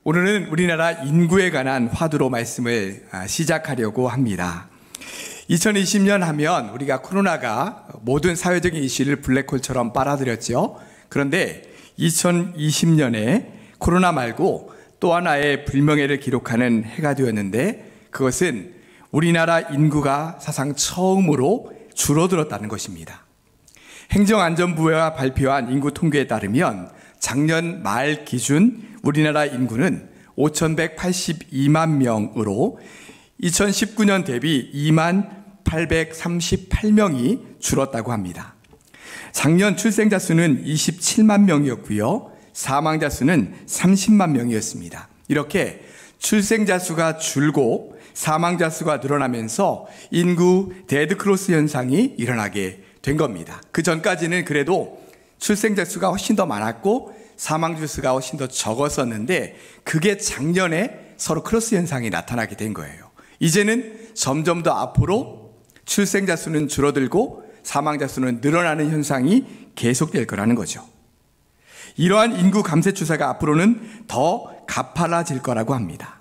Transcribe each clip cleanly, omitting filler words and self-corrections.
오늘은 우리나라 인구에 관한 화두로 말씀을 시작하려고 합니다. 2020년 하면 우리가 코로나가 모든 사회적인 이슈를 블랙홀처럼 빨아들였죠. 그런데 2020년에 코로나 말고 또 하나의 불명예를 기록하는 해가 되었는데, 그것은 우리나라 인구가 사상 처음으로 줄어들었다는 것입니다. 행정안전부가 발표한 인구 통계에 따르면 작년 말 기준 우리나라 인구는 5,182만 명으로 2019년 대비 2만 838명이 줄었다고 합니다. 작년 출생자 수는 27만 명이었고요. 사망자 수는 30만 명이었습니다. 이렇게 출생자 수가 줄고 사망자 수가 늘어나면서 인구 데드크로스 현상이 일어나게 된 겁니다. 그 전까지는 그래도 출생자 수가 훨씬 더 많았고 사망자 수가 훨씬 더 적었었는데, 그게 작년에 서로 크로스 현상이 나타나게 된 거예요. 이제는 점점 더 앞으로 출생자 수는 줄어들고 사망자 수는 늘어나는 현상이 계속될 거라는 거죠. 이러한 인구 감쇄 추세가 앞으로는 더 가팔라질 거라고 합니다.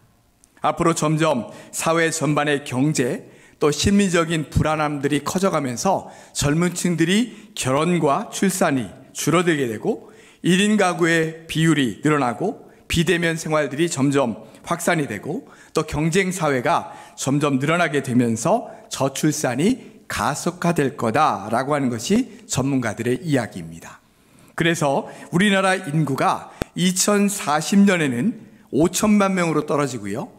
앞으로 점점 사회 전반의 경제 또 심리적인 불안함들이 커져가면서 젊은 층들이 결혼과 출산이 줄어들게 되고 1인 가구의 비율이 늘어나고 비대면 생활들이 점점 확산이 되고 또 경쟁 사회가 점점 늘어나게 되면서 저출산이 가속화될 거다라고 하는 것이 전문가들의 이야기입니다. 그래서 우리나라 인구가 2040년에는 5천만 명으로 떨어지고요,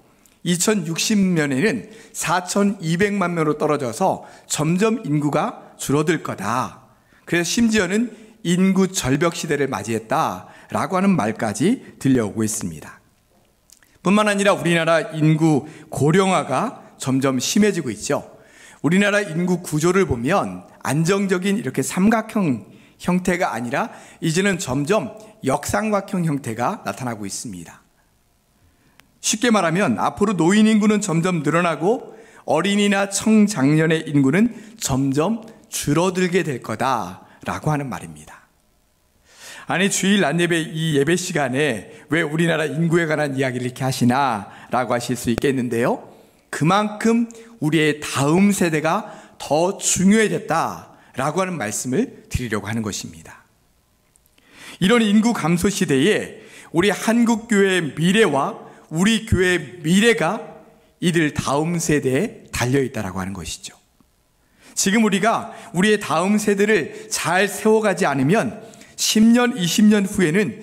2060년에는 4,200만 명으로 떨어져서 점점 인구가 줄어들 거다. 그래서 심지어는 인구 절벽 시대를 맞이했다라고 하는 말까지 들려오고 있습니다. 뿐만 아니라 우리나라 인구 고령화가 점점 심해지고 있죠. 우리나라 인구 구조를 보면 안정적인 이렇게 삼각형 형태가 아니라 이제는 점점 역삼각형 형태가 나타나고 있습니다. 쉽게 말하면 앞으로 노인 인구는 점점 늘어나고 어린이나 청장년의 인구는 점점 줄어들게 될 거다라고 하는 말입니다. 아니, 주일 낮예배 이 예배 시간에 왜 우리나라 인구에 관한 이야기를 이렇게 하시나라고 하실 수 있겠는데요, 그만큼 우리의 다음 세대가 더 중요해졌다라고 하는 말씀을 드리려고 하는 것입니다. 이런 인구 감소 시대에 우리 한국교회의 미래와 우리 교회의 미래가 이들 다음 세대에 달려있다라고 하는 것이죠. 지금 우리가 우리의 다음 세대를 잘 세워가지 않으면 10년, 20년 후에는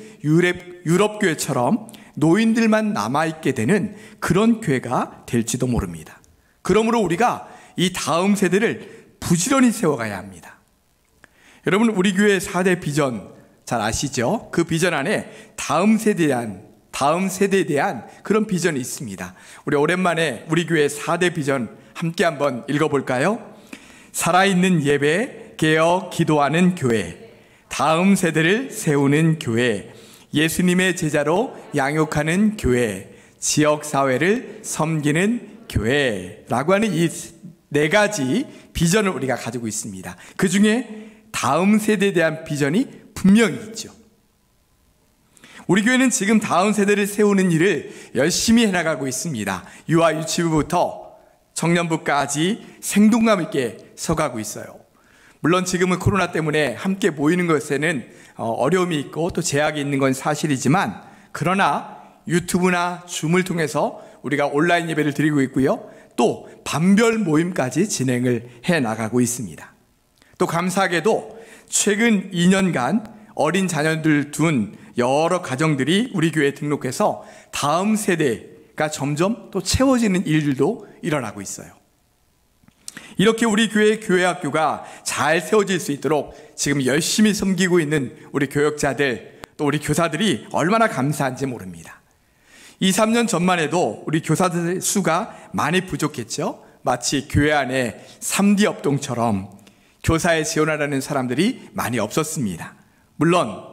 유럽 교회처럼 노인들만 남아있게 되는 그런 교회가 될지도 모릅니다. 그러므로 우리가 이 다음 세대를 부지런히 세워가야 합니다. 여러분, 우리 교회 4대 비전 잘 아시죠? 그 비전 안에 다음 세대에 대한 그런 비전이 있습니다. 우리 오랜만에 우리 교회 4대 비전 함께 한번 읽어볼까요? 살아있는 예배, 깨어 기도하는 교회, 다음 세대를 세우는 교회, 예수님의 제자로 양육하는 교회, 지역사회를 섬기는 교회라고 하는 이 네 가지 비전을 우리가 가지고 있습니다. 그 중에 다음 세대에 대한 비전이 분명히 있죠. 우리 교회는 지금 다음 세대를 세우는 일을 열심히 해나가고 있습니다. 유아 유치부부터 청년부까지 생동감 있게 서가고 있어요. 물론 지금은 코로나 때문에 함께 모이는 것에는 어려움이 있고 또 제약이 있는 건 사실이지만, 그러나 유튜브나 줌을 통해서 우리가 온라인 예배를 드리고 있고요, 또 반별 모임까지 진행을 해나가고 있습니다. 또 감사하게도 최근 2년간 어린 자녀들 둔 여러 가정들이 우리 교회에 등록해서 다음 세대가 점점 또 채워지는 일들도 일어나고 있어요. 이렇게 우리 교회의 교회학교가 잘 세워질 수 있도록 지금 열심히 섬기고 있는 우리 교역자들, 또 우리 교사들이 얼마나 감사한지 모릅니다. 2, 3년 전만 해도 우리 교사들 수가 많이 부족했죠. 마치 교회 안에 3D 업동처럼 교사에 지원하려는 사람들이 많이 없었습니다. 물론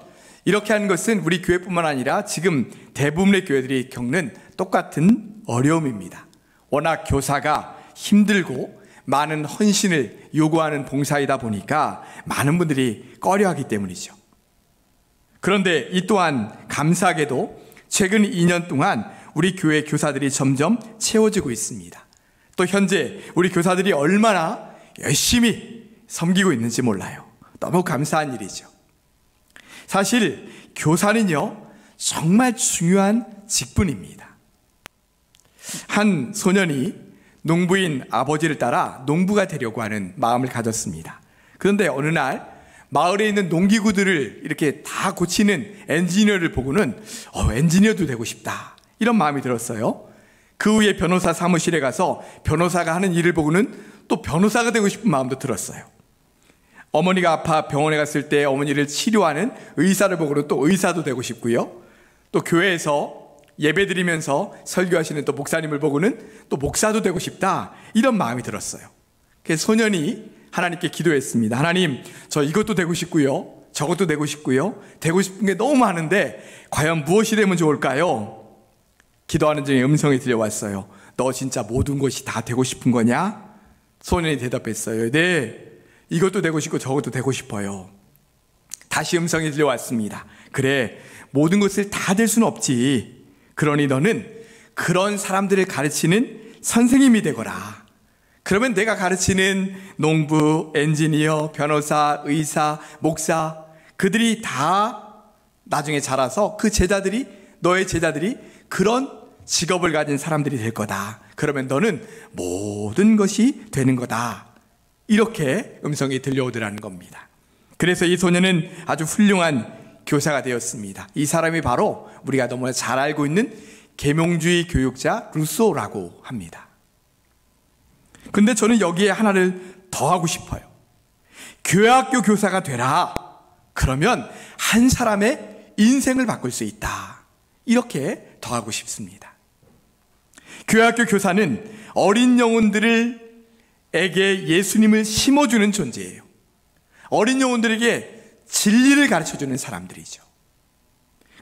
이렇게 하는 것은 우리 교회뿐만 아니라 지금 대부분의 교회들이 겪는 똑같은 어려움입니다. 워낙 교사가 힘들고 많은 헌신을 요구하는 봉사이다 보니까 많은 분들이 꺼려하기 때문이죠. 그런데 이 또한 감사하게도 최근 2년 동안 우리 교회 교사들이 점점 채워지고 있습니다. 또 현재 우리 교사들이 얼마나 열심히 섬기고 있는지 몰라요. 너무 감사한 일이죠. 사실 교사는요, 정말 중요한 직분입니다. 한 소년이 농부인 아버지를 따라 농부가 되려고 하는 마음을 가졌습니다. 그런데 어느 날 마을에 있는 농기구들을 이렇게 다 고치는 엔지니어를 보고는 엔지니어도 되고 싶다, 이런 마음이 들었어요. 그 후에 변호사 사무실에 가서 변호사가 하는 일을 보고는 또 변호사가 되고 싶은 마음도 들었어요. 어머니가 아파 병원에 갔을 때 어머니를 치료하는 의사를 보고는 또 의사도 되고 싶고요. 또 교회에서 예배드리면서 설교하시는 또 목사님을 보고는 또 목사도 되고 싶다, 이런 마음이 들었어요. 그래서 소년이 하나님께 기도했습니다. 하나님, 저 이것도 되고 싶고요, 저것도 되고 싶고요, 되고 싶은 게 너무 많은데 과연 무엇이 되면 좋을까요? 기도하는 중에 음성이 들려왔어요. 너 진짜 모든 것이 다 되고 싶은 거냐? 소년이 대답했어요. 네, 이것도 되고 싶고 저것도 되고 싶어요. 다시 음성이 들려왔습니다. 그래, 모든 것을 다 될 수는 없지. 그러니 너는 그런 사람들을 가르치는 선생님이 되거라. 그러면 내가 가르치는 농부, 엔지니어, 변호사, 의사, 목사, 그들이 다 나중에 자라서 그 제자들이, 너의 제자들이 그런 직업을 가진 사람들이 될 거다. 그러면 너는 모든 것이 되는 거다. 이렇게 음성이 들려오더라는 겁니다. 그래서 이 소년은 아주 훌륭한 교사가 되었습니다. 이 사람이 바로 우리가 너무나 잘 알고 있는 계몽주의 교육자 루소라고 합니다. 근데 저는 여기에 하나를 더 하고 싶어요. 교회학교 교사가 되라. 그러면 한 사람의 인생을 바꿀 수 있다. 이렇게 더 하고 싶습니다. 교회학교 교사는 어린 영혼들에게 예수님을 심어주는 존재예요. 어린 영혼들에게 진리를 가르쳐주는 사람들이죠.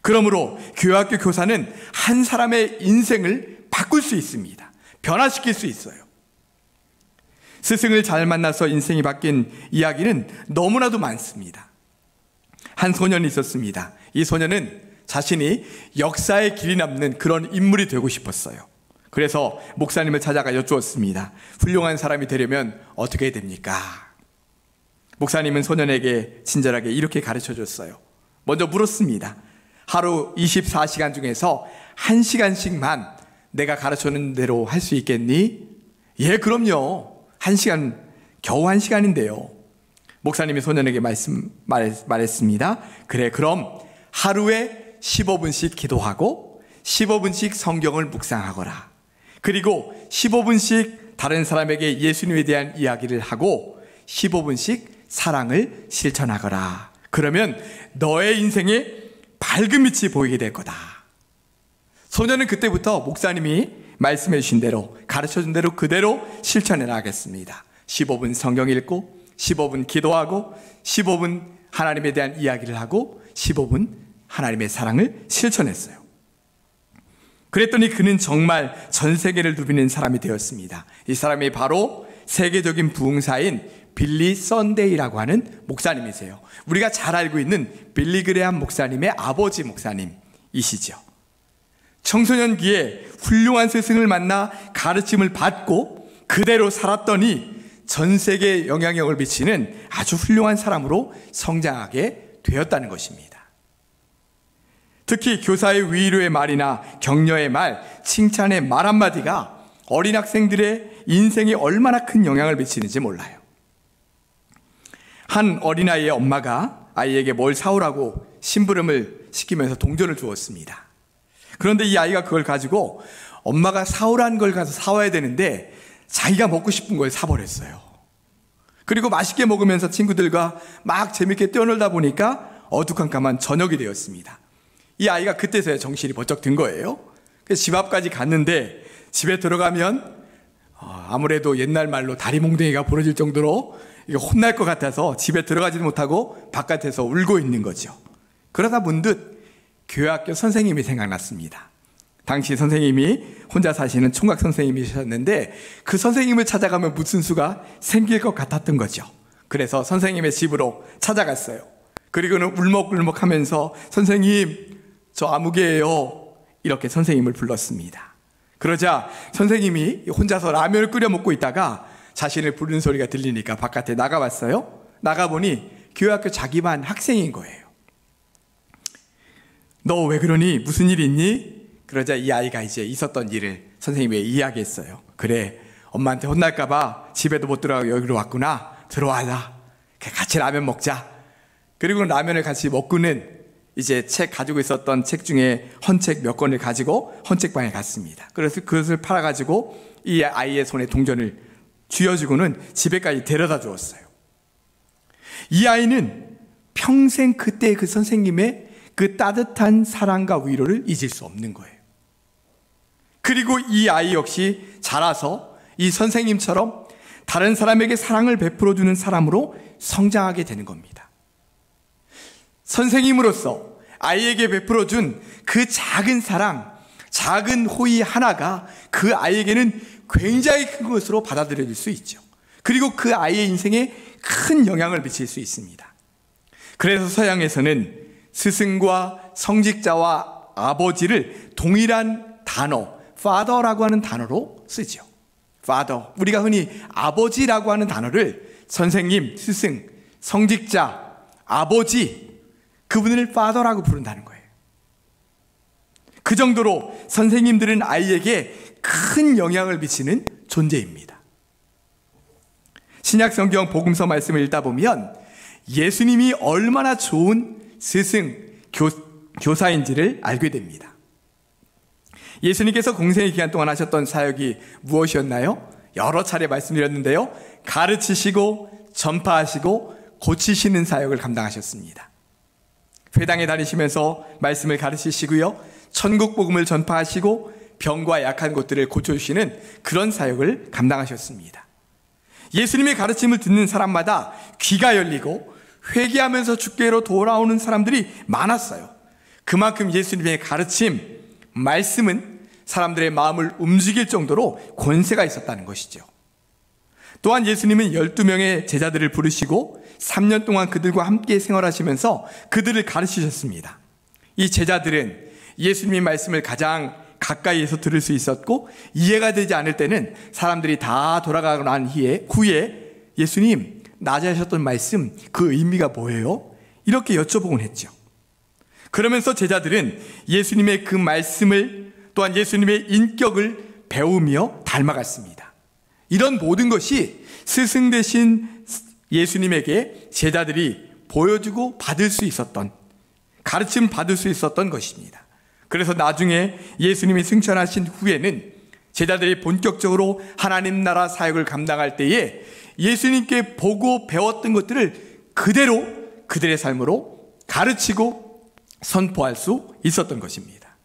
그러므로 교회학교 교사는 한 사람의 인생을 바꿀 수 있습니다. 변화시킬 수 있어요. 스승을 잘 만나서 인생이 바뀐 이야기는 너무나도 많습니다. 한 소년이 있었습니다. 이 소년은 자신이 역사의 길이 남는 그런 인물이 되고 싶었어요. 그래서 목사님을 찾아가 여쭈었습니다. 훌륭한 사람이 되려면 어떻게 해야 됩니까? 목사님은 소년에게 친절하게 이렇게 가르쳐줬어요. 먼저 물었습니다. 하루 24시간 중에서 1시간씩만 내가 가르쳐주는 대로 할 수 있겠니? 예, 그럼요. 1시간, 겨우 1시간인데요. 목사님이 소년에게 말했습니다. 그래, 그럼 하루에 15분씩 기도하고 15분씩 성경을 묵상하거라. 그리고 15분씩 다른 사람에게 예수님에 대한 이야기를 하고 15분씩 사랑을 실천하거라. 그러면 너의 인생에 밝은 빛이 보이게 될 거다. 소년은 그때부터 목사님이 말씀해 주신 대로, 가르쳐 준 대로 그대로 실천해 나가겠습니다. 15분 성경 읽고 15분 기도하고 15분 하나님에 대한 이야기를 하고 15분 하나님의 사랑을 실천했어요. 그랬더니 그는 정말 전 세계를 누비는 사람이 되었습니다. 이 사람이 바로 세계적인 부흥사인 빌리 썬데이라고 하는 목사님이세요. 우리가 잘 알고 있는 빌리 그레함 목사님의 아버지 목사님이시죠. 청소년기에 훌륭한 스승을 만나 가르침을 받고 그대로 살았더니 전 세계에 영향력을 미치는 아주 훌륭한 사람으로 성장하게 되었다는 것입니다. 특히 교사의 위로의 말이나 격려의 말, 칭찬의 말 한마디가 어린 학생들의 인생에 얼마나 큰 영향을 미치는지 몰라요. 한 어린아이의 엄마가 아이에게 뭘 사오라고 심부름을 시키면서 동전을 주었습니다. 그런데 이 아이가 그걸 가지고 엄마가 사오라는 걸 가서 사와야 되는데 자기가 먹고 싶은 걸 사버렸어요. 그리고 맛있게 먹으면서 친구들과 막 재밌게 뛰어놀다 보니까 어두컴컴한 저녁이 되었습니다. 이 아이가 그때서야 정신이 번쩍 든 거예요. 그래서 집 앞까지 갔는데 집에 들어가면 아무래도 옛날 말로 다리몽둥이가 부러질 정도로 이거 혼날 것 같아서 집에 들어가지도 못하고 바깥에서 울고 있는 거죠. 그러다 문득 교회학교 선생님이 생각났습니다. 당시 선생님이 혼자 사시는 총각 선생님이셨는데 그 선생님을 찾아가면 무슨 수가 생길 것 같았던 거죠. 그래서 선생님의 집으로 찾아갔어요. 그리고는 울먹울먹하면서 선생님, 저 아무개예요. 이렇게 선생님을 불렀습니다. 그러자 선생님이 혼자서 라면을 끓여 먹고 있다가 자신을 부르는 소리가 들리니까 바깥에 나가봤어요. 나가보니 교회학교 자기 반 학생인 거예요. 너 왜 그러니? 무슨 일 있니? 그러자 이 아이가 이제 있었던 일을 선생님에게 이야기했어요. 그래, 엄마한테 혼날까봐 집에도 못 들어가고 여기로 왔구나. 들어와라. 같이 라면 먹자. 그리고 라면을 같이 먹고는 이제 책 가지고 있었던 책 중에 헌책 몇 권을 가지고 헌책방에 갔습니다. 그래서 그것을 팔아가지고 이 아이의 손에 동전을 쥐어주고는 집에까지 데려다 주었어요. 이 아이는 평생 그때 그 선생님의 그 따뜻한 사랑과 위로를 잊을 수 없는 거예요. 그리고 이 아이 역시 자라서 이 선생님처럼 다른 사람에게 사랑을 베풀어주는 사람으로 성장하게 되는 겁니다. 선생님으로서 아이에게 베풀어준 그 작은 사랑, 작은 호의 하나가 그 아이에게는 굉장히 큰 것으로 받아들여질 수 있죠. 그리고 그 아이의 인생에 큰 영향을 미칠 수 있습니다. 그래서 서양에서는 스승과 성직자와 아버지를 동일한 단어, father라고 하는 단어로 쓰죠. father, 우리가 흔히 아버지라고 하는 단어를 선생님, 스승, 성직자, 아버지, 그분을 father라고 부른다는 거예요. 그 정도로 선생님들은 아이에게 큰 영향을 미치는 존재입니다. 신약 성경 복음서 말씀을 읽다 보면 예수님이 얼마나 좋은 스승, 교사인지를 알게 됩니다. 예수님께서 공생의 기간 동안 하셨던 사역이 무엇이었나요? 여러 차례 말씀드렸는데요. 가르치시고 전파하시고 고치시는 사역을 감당하셨습니다. 회당에 다니시면서 말씀을 가르치시고요. 천국 복음을 전파하시고 병과 약한 곳들을 고쳐주시는 그런 사역을 감당하셨습니다. 예수님의 가르침을 듣는 사람마다 귀가 열리고 회개하면서 주께로 돌아오는 사람들이 많았어요. 그만큼 예수님의 가르침, 말씀은 사람들의 마음을 움직일 정도로 권세가 있었다는 것이죠. 또한 예수님은 12명의 제자들을 부르시고 3년 동안 그들과 함께 생활하시면서 그들을 가르치셨습니다. 이 제자들은 예수님의 말씀을 가장 가까이에서 들을 수 있었고 이해가 되지 않을 때는 사람들이 다 돌아가고 난 후에 예수님, 낮에 하셨던 말씀 그 의미가 뭐예요? 이렇게 여쭤보곤 했죠. 그러면서 제자들은 예수님의 그 말씀을 또한 예수님의 인격을 배우며 닮아갔습니다. 이런 모든 것이 스승 되신 예수님에게 제자들이 보여주고 받을 수 있었던, 가르침 받을 수 있었던 것입니다. 그래서 나중에 예수님이 승천하신 후에는 제자들이 본격적으로 하나님 나라 사역을 감당할 때에 예수님께 보고 배웠던 것들을 그대로 그들의 삶으로 가르치고 선포할 수 있었던 것입니다.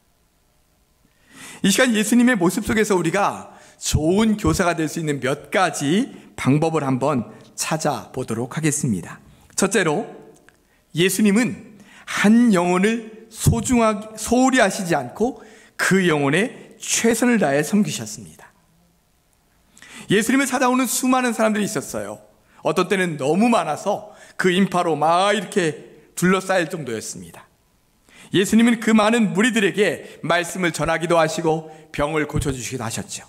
이 시간 예수님의 모습 속에서 우리가 좋은 교사가 될 수 있는 몇 가지 방법을 한번 찾아보도록 하겠습니다. 첫째로, 예수님은 한 영혼을 소홀히 하시지 않고 그 영혼에 최선을 다해 섬기셨습니다. 예수님을 찾아오는 수많은 사람들이 있었어요. 어떤 때는 너무 많아서 그 인파로 막 이렇게 둘러싸일 정도였습니다. 예수님은 그 많은 무리들에게 말씀을 전하기도 하시고 병을 고쳐주시기도 하셨죠.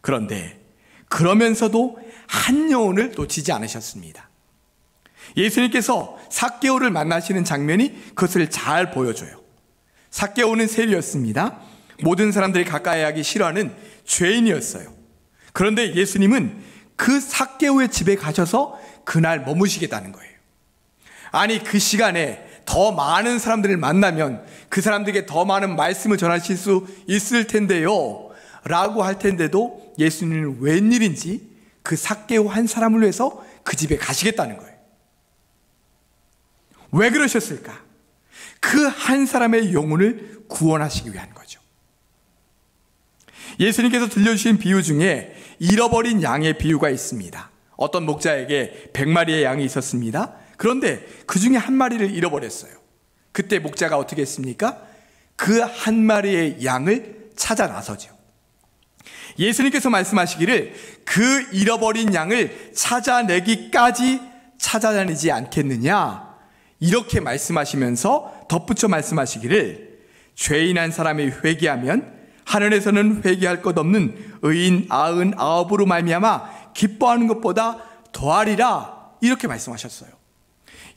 그런데 그러면서도 한 영혼을 놓치지 않으셨습니다. 예수님께서 삭개오를 만나시는 장면이 그것을 잘 보여줘요. 삭개오는 세리였습니다. 모든 사람들이 가까이 하기 싫어하는 죄인이었어요. 그런데 예수님은 그 삭개오의 집에 가셔서 그날 머무시겠다는 거예요. 아니, 그 시간에 더 많은 사람들을 만나면 그 사람들에게 더 많은 말씀을 전하실 수 있을 텐데요 라고 할 텐데도 예수님은 웬일인지 그 삭개오 한 사람을 위해서 그 집에 가시겠다는 거예요. 왜 그러셨을까? 그 한 사람의 영혼을 구원하시기 위한 거죠. 예수님께서 들려주신 비유 중에 잃어버린 양의 비유가 있습니다. 어떤 목자에게 100마리의 양이 있었습니다. 그런데 그 중에 한 마리를 잃어버렸어요. 그때 목자가 어떻게 했습니까? 그 한 마리의 양을 찾아 나서죠. 예수님께서 말씀하시기를 그 잃어버린 양을 찾아내기까지 찾아다니지 않겠느냐, 이렇게 말씀하시면서 덧붙여 말씀하시기를 죄인 한 사람이 회개하면 하늘에서는 회개할 것 없는 의인 99으로 말미암아 기뻐하는 것보다 더하리라, 이렇게 말씀하셨어요.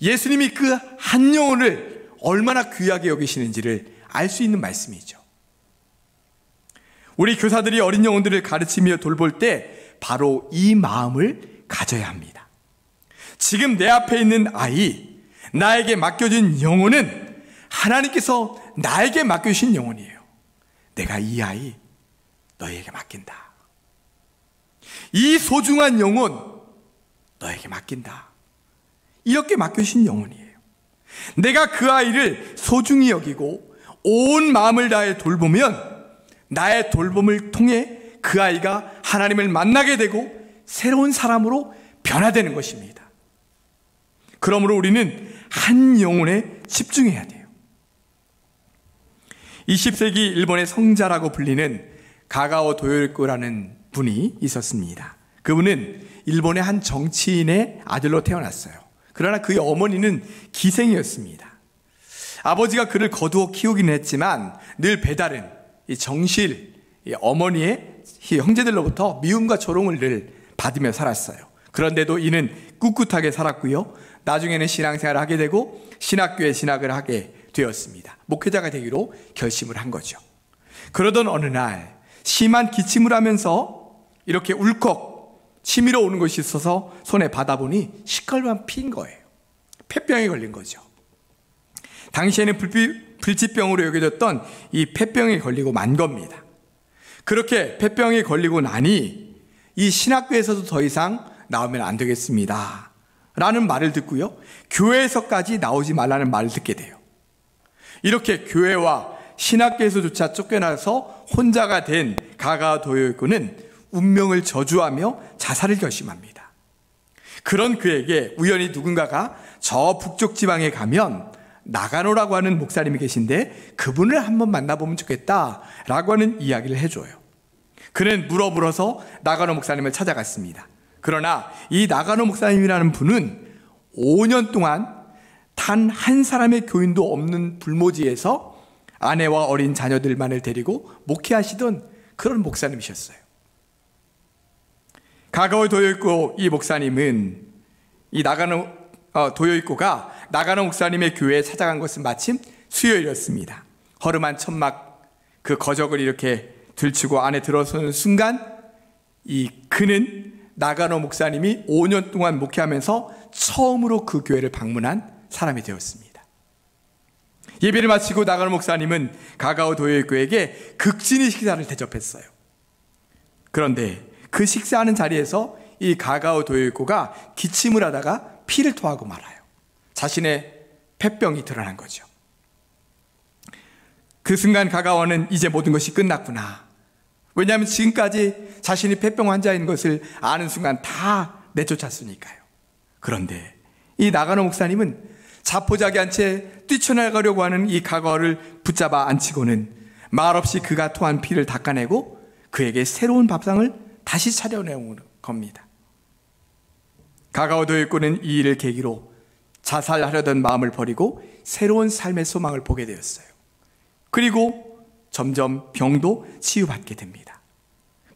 예수님이 그 한 영혼을 얼마나 귀하게 여기시는지를 알 수 있는 말씀이죠. 우리 교사들이 어린 영혼들을 가르치며 돌볼 때 바로 이 마음을 가져야 합니다. 지금 내 앞에 있는 아이, 나에게 맡겨진 영혼은 하나님께서 나에게 맡겨주신 영혼이에요. 내가 이 아이 너에게 맡긴다. 이 소중한 영혼 너에게 맡긴다. 이렇게 맡겨주신 영혼이에요. 내가 그 아이를 소중히 여기고 온 마음을 다해 돌보면 나의 돌봄을 통해 그 아이가 하나님을 만나게 되고 새로운 사람으로 변화되는 것입니다. 그러므로 우리는 한 영혼에 집중해야 돼요. 20세기 일본의 성자라고 불리는 가가오 도요코라는 분이 있었습니다. 그분은 일본의 한 정치인의 아들로 태어났어요. 그러나 그의 어머니는 기생이었습니다. 아버지가 그를 거두어 키우긴 했지만 늘 배다른 이 정실, 이 어머니의 형제들로부터 미움과 조롱을 늘 받으며 살았어요. 그런데도 이는 꿋꿋하게 살았고요. 나중에는 신앙생활을 하게 되고 신학교에 진학을 하게 되었습니다. 목회자가 되기로 결심을 한 거죠. 그러던 어느 날 심한 기침을 하면서 이렇게 울컥 치밀어 오는 것이 있어서 손에 받아보니 시컬만 피인 거예요. 폐병에 걸린 거죠. 당시에는 불치병으로 여겨졌던 이 폐병에 걸리고 만 겁니다. 그렇게 폐병에 걸리고 나니 이 신학교에서도 더 이상 나오면 안 되겠습니다 라는 말을 듣고요, 교회에서까지 나오지 말라는 말을 듣게 돼요. 이렇게 교회와 신학교에서조차 쫓겨나서 혼자가 된 가가오 도요코는 운명을 저주하며 자살을 결심합니다. 그런 그에게 우연히 누군가가 저 북쪽 지방에 가면 나가노라고 하는 목사님이 계신데 그분을 한번 만나보면 좋겠다라고 하는 이야기를 해줘요. 그는 물어서 나가노 목사님을 찾아갔습니다. 그러나 이 나가노 목사님이라는 분은 5년 동안 단 한 사람의 교인도 없는 불모지에서 아내와 어린 자녀들만을 데리고 목회하시던 그런 목사님이셨어요. 가가오 도요코 이 목사님은 이 나가노 도요코가 나가노 목사님의 교회에 찾아간 것은 마침 수요일이었습니다. 허름한 천막 그 거적을 이렇게 들치고 안에 들어서는 순간 이 그는 나가노 목사님이 5년 동안 목회하면서 처음으로 그 교회를 방문한 사람이 되었습니다. 예배를 마치고 나가노 목사님은 가가오 도요코에게 극진히 식사를 대접했어요. 그런데 그 식사하는 자리에서 이 가가오 도요코가 기침을 하다가 피를 토하고 말아요. 자신의 폐병이 드러난 거죠. 그 순간 가가오는 이제 모든 것이 끝났구나. 왜냐하면 지금까지 자신이 폐병 환자인 것을 아는 순간 다 내쫓았으니까요. 그런데 이 나가노 목사님은 자포자기한 채 뛰쳐나가려고 하는 이 가가오를 붙잡아 안치고는 말없이 그가 토한 피를 닦아내고 그에게 새로운 밥상을 다시 차려내온 겁니다. 가가오 도요코는 이 일을 계기로 자살하려던 마음을 버리고 새로운 삶의 소망을 보게 되었어요. 그리고 점점 병도 치유받게 됩니다.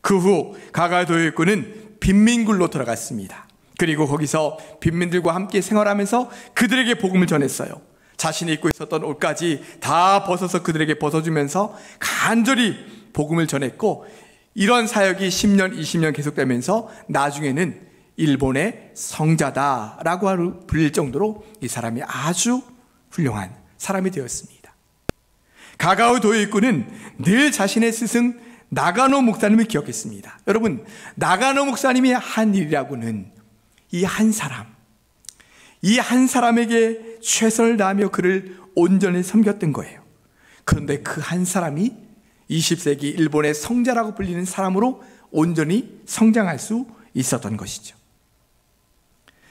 그 후 가가오 도요코는 빈민굴로 돌아갔습니다. 그리고 거기서 빈민들과 함께 생활하면서 그들에게 복음을 전했어요. 자신이 입고 있었던 옷까지 다 벗어서 그들에게 벗어주면서 간절히 복음을 전했고, 이런 사역이 10년, 20년 계속되면서 나중에는 일본의 성자다라고 불릴 정도로 이 사람이 아주 훌륭한 사람이 되었습니다. 가가오 도요코는 늘 자신의 스승 나가노 목사님을 기억했습니다. 여러분, 나가노 목사님이 한 일이라고는 이 한 사람에게 최선을 다하며 그를 온전히 섬겼던 거예요. 그런데 그 한 사람이 20세기 일본의 성자라고 불리는 사람으로 온전히 성장할 수 있었던 것이죠.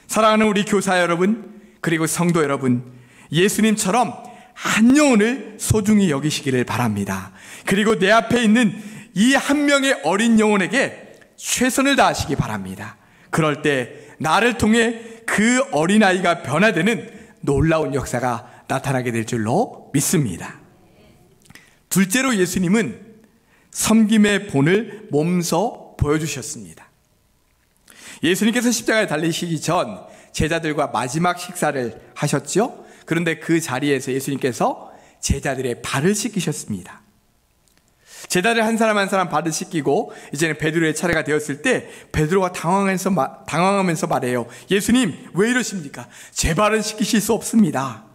사랑하는 우리 교사 여러분, 그리고 성도 여러분, 예수님처럼 한 영혼을 소중히 여기시기를 바랍니다. 그리고 내 앞에 있는 이 한 명의 어린 영혼에게 최선을 다하시기 바랍니다. 그럴 때 나를 통해 그 어린아이가 변화되는 놀라운 역사가 나타나게 될 줄로 믿습니다. 둘째로 예수님은 섬김의 본을 몸소 보여주셨습니다. 예수님께서 십자가에 달리시기 전 제자들과 마지막 식사를 하셨죠. 그런데 그 자리에서 예수님께서 제자들의 발을 씻기셨습니다. 제자들 한 사람 한 사람 발을 씻기고 이제는 베드로의 차례가 되었을 때 베드로가 당황하면서 말해요. 예수님, 왜 이러십니까? 제 발은 씻기실 수 없습니다.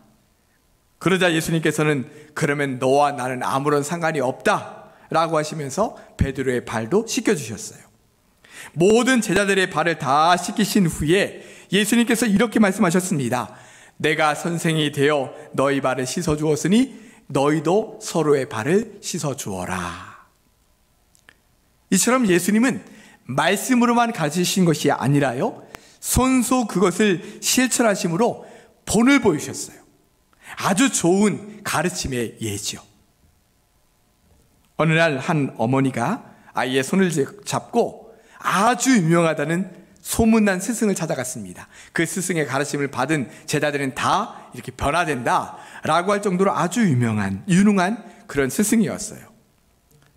그러자 예수님께서는 그러면 너와 나는 아무런 상관이 없다 라고 하시면서 베드로의 발도 씻겨주셨어요. 모든 제자들의 발을 다 씻기신 후에 예수님께서 이렇게 말씀하셨습니다. 내가 선생이 되어 너희 발을 씻어주었으니 너희도 서로의 발을 씻어주어라. 이처럼 예수님은 말씀으로만 가르치신 것이 아니라요, 손소 그것을 실천하심으로 본을 보이셨어요. 아주 좋은 가르침의 예죠. 어느 날 한 어머니가 아이의 손을 잡고 아주 유명하다는 소문난 스승을 찾아갔습니다. 그 스승의 가르침을 받은 제자들은 다 이렇게 변화된다 라고 할 정도로 아주 유능한 그런 스승이었어요.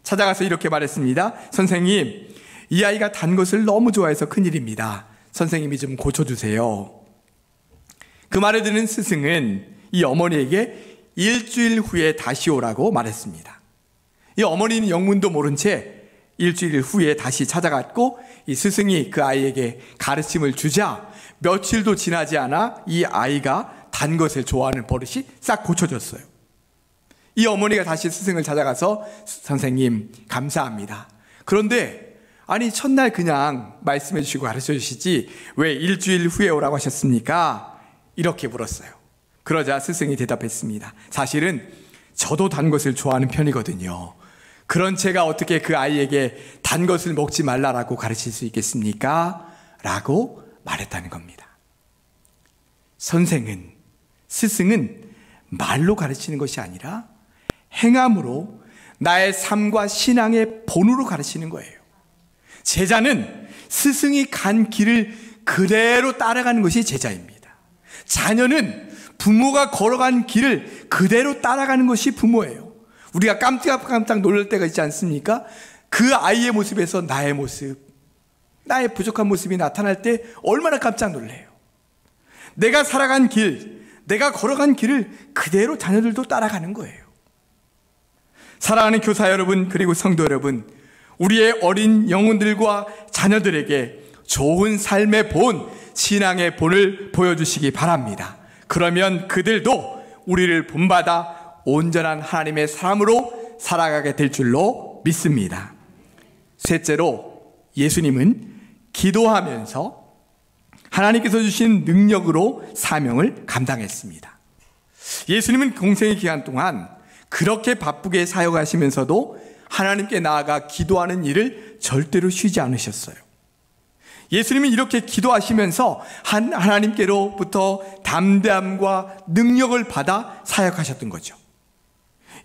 찾아가서 이렇게 말했습니다. 선생님, 이 아이가 단 것을 너무 좋아해서 큰일입니다. 선생님이 좀 고쳐주세요. 그 말을 듣는 스승은 이 어머니에게 일주일 후에 다시 오라고 말했습니다. 이 어머니는 영문도 모른 채 일주일 후에 다시 찾아갔고 이 스승이 그 아이에게 가르침을 주자 며칠도 지나지 않아 이 아이가 단 것을 좋아하는 버릇이 싹 고쳐졌어요. 이 어머니가 다시 스승을 찾아가서 선생님 감사합니다. 그런데 아니 첫날 그냥 말씀해 주시고 가르쳐 주시지 왜 일주일 후에 오라고 하셨습니까? 이렇게 물었어요. 그러자 스승이 대답했습니다. 사실은 저도 단 것을 좋아하는 편이거든요. 그런 제가 어떻게 그 아이에게 단 것을 먹지 말라라고 가르칠 수 있겠습니까? 라고 말했다는 겁니다. 스승은 말로 가르치는 것이 아니라 행함으로 나의 삶과 신앙의 본으로 가르치는 거예요. 제자는 스승이 간 길을 그대로 따라가는 것이 제자입니다. 자녀는 부모가 걸어간 길을 그대로 따라가는 것이 부모예요. 우리가 깜짝깜짝 놀랄 때가 있지 않습니까? 그 아이의 모습에서 나의 모습, 나의 부족한 모습이 나타날 때 얼마나 깜짝 놀래요. 내가 살아간 길, 내가 걸어간 길을 그대로 자녀들도 따라가는 거예요. 사랑하는 교사 여러분, 그리고 성도 여러분, 우리의 어린 영혼들과 자녀들에게 좋은 삶의 본, 신앙의 본을 보여주시기 바랍니다. 그러면 그들도 우리를 본받아 온전한 하나님의 사람으로 살아가게 될 줄로 믿습니다. 셋째로, 예수님은 기도하면서 하나님께서 주신 능력으로 사명을 감당했습니다. 예수님은 공생의 기간 동안 그렇게 바쁘게 사역하시면서도 하나님께 나아가 기도하는 일을 절대로 쉬지 않으셨어요. 예수님은 이렇게 기도하시면서 하나님께로부터 담대함과 능력을 받아 사역하셨던 거죠.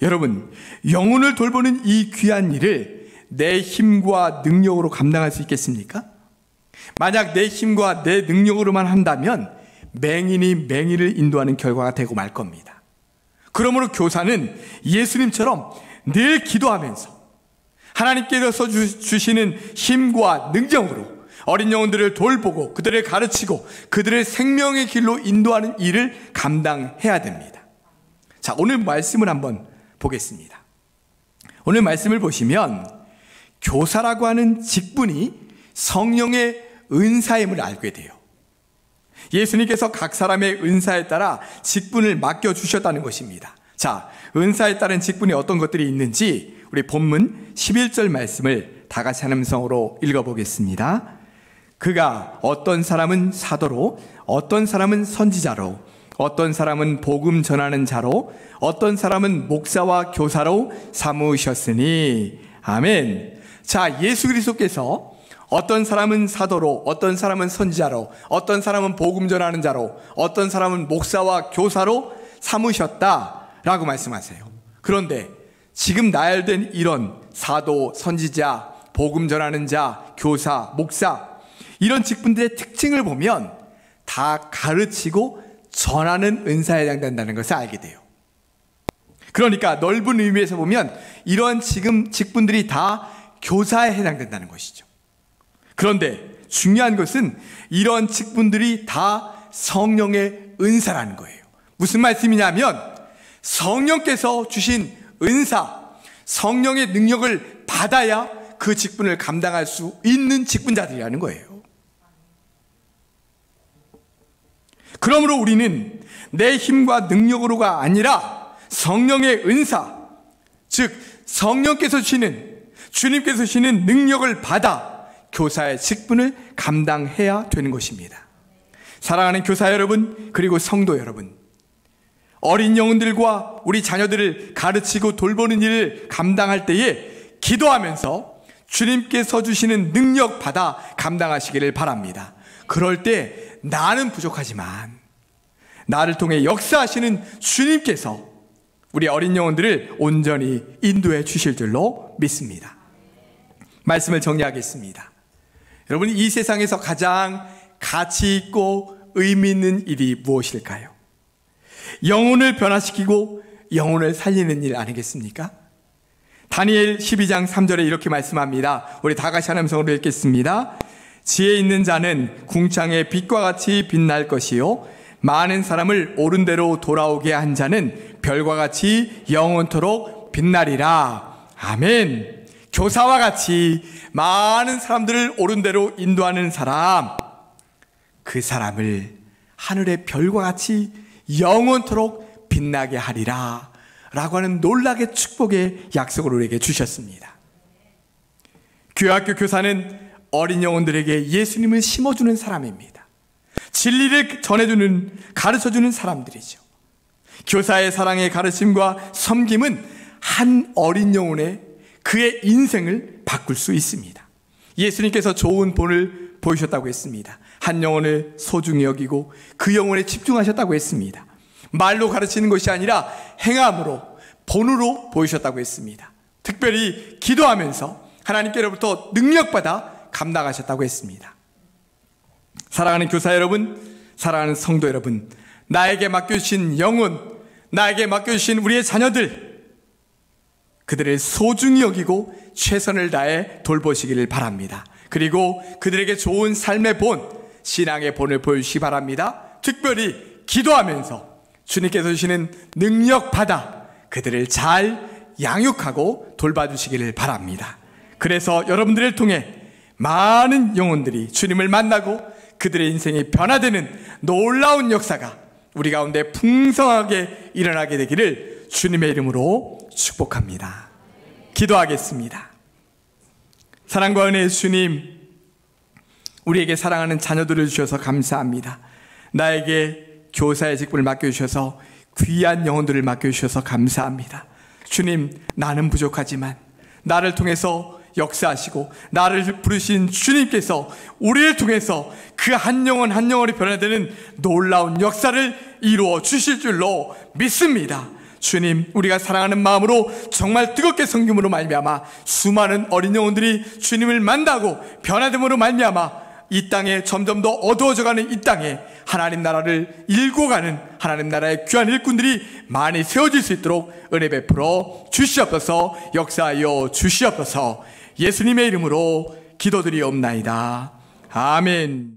여러분, 영혼을 돌보는 이 귀한 일을 내 힘과 능력으로 감당할 수 있겠습니까? 만약 내 힘과 내 능력으로만 한다면 맹인이 맹인을 인도하는 결과가 되고 말 겁니다. 그러므로 교사는 예수님처럼 늘 기도하면서 하나님께서 주시는 힘과 능력으로 어린 영혼들을 돌보고 그들을 가르치고 그들을 생명의 길로 인도하는 일을 감당해야 됩니다. 자, 오늘 말씀을 한번 보겠습니다. 오늘 말씀을 보시면 교사라고 하는 직분이 성령의 은사임을 알게 돼요. 예수님께서 각 사람의 은사에 따라 직분을 맡겨주셨다는 것입니다. 자, 은사에 따른 직분이 어떤 것들이 있는지 우리 본문 11절 말씀을 다 같이 한 음성으로 읽어보겠습니다. 그가 어떤 사람은 사도로, 어떤 사람은 선지자로, 어떤 사람은 복음 전하는 자로, 어떤 사람은 목사와 교사로 삼으셨으니. 아멘. 자, 예수 그리스도께서 어떤 사람은 사도로, 어떤 사람은 선지자로, 어떤 사람은 복음 전하는 자로, 어떤 사람은 목사와 교사로 삼으셨다라고 말씀하세요. 그런데 지금 나열된 이런 사도, 선지자, 복음 전하는 자, 교사, 목사, 이런 직분들의 특징을 보면 다 가르치고 전하는 은사에 해당된다는 것을 알게 돼요. 그러니까 넓은 의미에서 보면 이런 지금 직분들이 다 교사에 해당된다는 것이죠. 그런데 중요한 것은 이런 직분들이 다 성령의 은사라는 거예요. 무슨 말씀이냐면 성령께서 주신 은사, 성령의 능력을 받아야 그 직분을 감당할 수 있는 직분자들이라는 거예요. 그러므로 우리는 내 힘과 능력으로가 아니라 성령의 은사, 즉 성령께서 주시는, 주님께서 주시는 능력을 받아 교사의 직분을 감당해야 되는 것입니다. 사랑하는 교사 여러분, 그리고 성도 여러분, 어린 영혼들과 우리 자녀들을 가르치고 돌보는 일을 감당할 때에 기도하면서 주님께서 주시는 능력 받아 감당하시기를 바랍니다. 그럴 때 나는 부족하지만 나를 통해 역사하시는 주님께서 우리 어린 영혼들을 온전히 인도해 주실 줄로 믿습니다. 말씀을 정리하겠습니다. 여러분, 이 세상에서 가장 가치 있고 의미 있는 일이 무엇일까요? 영혼을 변화시키고 영혼을 살리는 일 아니겠습니까? 다니엘 12장 3절에 이렇게 말씀합니다. 우리 다 같이 하나님 성으로 읽겠습니다. 지혜 있는 자는 궁창의 빛과 같이 빛날 것이요 많은 사람을 옳은 대로 돌아오게 한 자는 별과 같이 영원토록 빛나리라. 아멘. 교사와 같이 많은 사람들을 옳은 대로 인도하는 사람, 그 사람을 하늘의 별과 같이 영원토록 빛나게 하리라 라고 하는 놀라게 축복의 약속을 우리에게 주셨습니다. 교회학교 교사는 어린 영혼들에게 예수님을 심어주는 사람입니다. 진리를 전해주는, 가르쳐주는 사람들이죠. 교사의 사랑의 가르침과 섬김은 한 어린 영혼의 그의 인생을 바꿀 수 있습니다. 예수님께서 좋은 본을 보이셨다고 했습니다. 한 영혼을 소중히 여기고 그 영혼에 집중하셨다고 했습니다. 말로 가르치는 것이 아니라 행함으로, 본으로 보이셨다고 했습니다. 특별히 기도하면서 하나님께로부터 능력받아 감당하셨다고 했습니다. 사랑하는 교사 여러분, 사랑하는 성도 여러분, 나에게 맡겨주신 영혼, 나에게 맡겨주신 우리의 자녀들, 그들을 소중히 여기고 최선을 다해 돌보시기를 바랍니다. 그리고 그들에게 좋은 삶의 본, 신앙의 본을 보여주시기 바랍니다. 특별히 기도하면서 주님께서 주시는 능력 받아 그들을 잘 양육하고 돌봐주시기를 바랍니다. 그래서 여러분들을 통해 많은 영혼들이 주님을 만나고 그들의 인생이 변화되는 놀라운 역사가 우리 가운데 풍성하게 일어나게 되기를 주님의 이름으로 축복합니다. 기도하겠습니다. 사랑과 은혜의 주님, 우리에게 사랑하는 자녀들을 주셔서 감사합니다. 나에게 교사의 직분을 맡겨주셔서 귀한 영혼들을 맡겨주셔서 감사합니다. 주님, 나는 부족하지만 나를 통해서 역사하시고 나를 부르신 주님께서 우리를 통해서 그 한 영혼 한 영혼이 변화되는 놀라운 역사를 이루어 주실 줄로 믿습니다. 주님, 우리가 사랑하는 마음으로 정말 뜨겁게 섬김으로 말미암아 수많은 어린 영혼들이 주님을 만나고 변화됨으로 말미암아 이 땅에 점점 더 어두워져가는 이 땅에 하나님 나라를 일궈가는 하나님 나라의 귀한 일꾼들이 많이 세워질 수 있도록 은혜 베풀어 주시옵소서. 역사하여 주시옵소서. 예수님의 이름으로 기도드리옵나이다. 아멘.